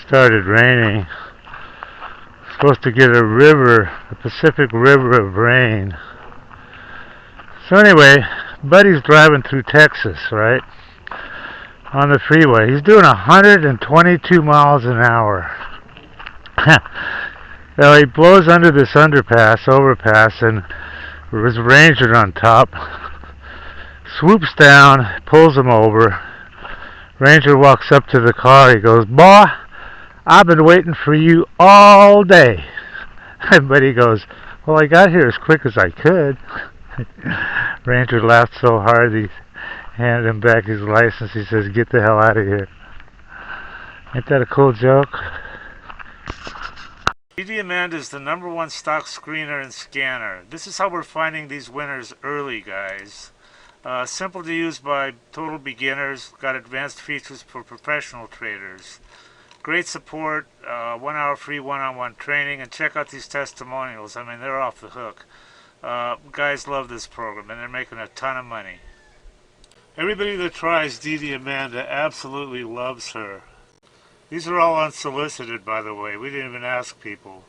started raining. Supposed to get a river, a Pacific River of rain. So anyway, Buddy's driving through Texas, right? On the freeway. He's doing 122 miles an hour. Well, he blows under this overpass, and there's a ranger on top. Swoops down, pulls him over. Ranger walks up to the car. He goes, "Boy, I've been waiting for you all day." And Buddy goes, "Well, I got here as quick as I could." Ranger laughed so hard he handed him back his license. He says, "Get the hell out of here." Ain't that a cool joke? DDAmanda is the #1 stock screener and scanner. This is how we're finding these winners early, guys. Simple to use by total beginners. Got advanced features for professional traders. Great support, 1 hour free one-on-one training, and check out these testimonials. I mean, they're off the hook. Guys love this program, and they're making a ton of money. Everybody that tries DDAmanda absolutely loves her. These are all unsolicited, by the way. We didn't even ask people.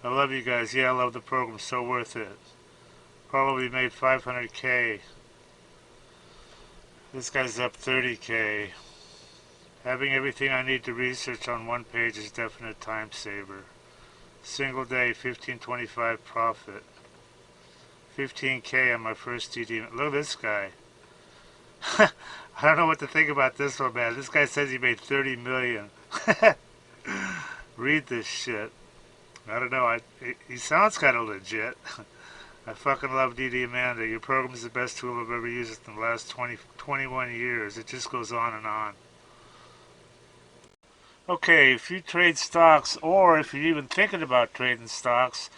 I love you guys. Yeah, I love the program. So worth it. Probably made 500K. This guy's up 30K. Having everything I need to research on one page is definite time saver. Single day, 1525 profit. 15K on my first DD. Look at this guy. I don't know what to think about this one, man. This guy says he made 30 million. Read this shit. I don't know. He sounds kind of legit. I fucking love DDAmanda. Your program is the best tool I've ever used in the last 21 years. It just goes on and on. Okay, if you trade stocks, or if you're even thinking about trading stocks,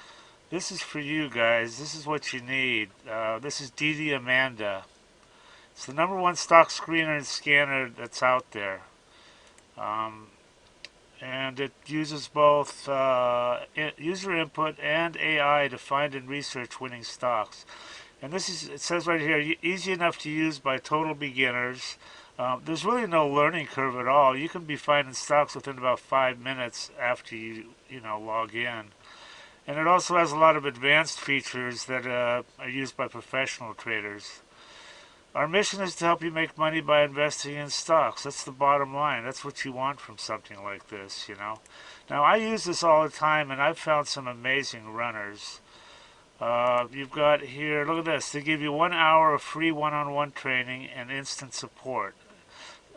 this is for you guys. This is what you need. This is DDAmanda. It's the #1 stock screener and scanner that's out there. And it uses both user input and AI to find and research winning stocks. And this is, it says right here, easy enough to use by total beginners. There's really no learning curve at all. You can be finding stocks within about 5 minutes after you log in. And it also has a lot of advanced features that are used by professional traders. Our mission is to help you make money by investing in stocks. That's the bottom line. That's what you want from something like this, Now, I use this all the time, and I've found some amazing runners. You've got here, look at this. They give you 1 hour of free one-on-one training and instant support.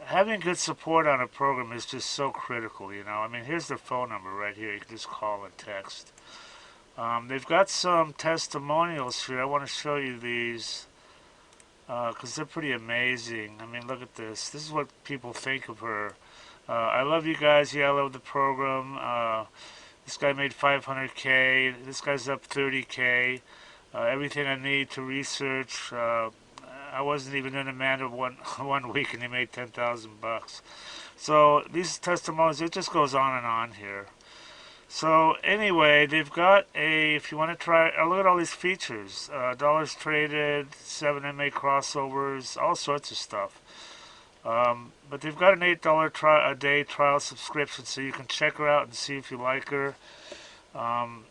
Having good support on a program is just so critical, I mean, here's their phone number right here. You can just call and text. They've got some testimonials here. I want to show you these because they're pretty amazing. I mean, look at this. This is what people think of her. I love you guys. Yeah, I love the program. This guy made 500K. This guy's up 30K. Everything I need to research. I wasn't even in Amanda one week, and he made 10,000 bucks. So these testimonials, it just goes on and on here. So anyway, they've got if you want to try, look at all these features. Dollars traded, 7 MA crossovers, all sorts of stuff. But they've got an $8 a day trial subscription, so you can check her out and see if you like her. And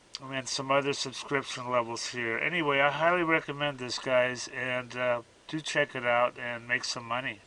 some other subscription levels here. Anyway, I highly recommend this, guys, and do check it out and make some money.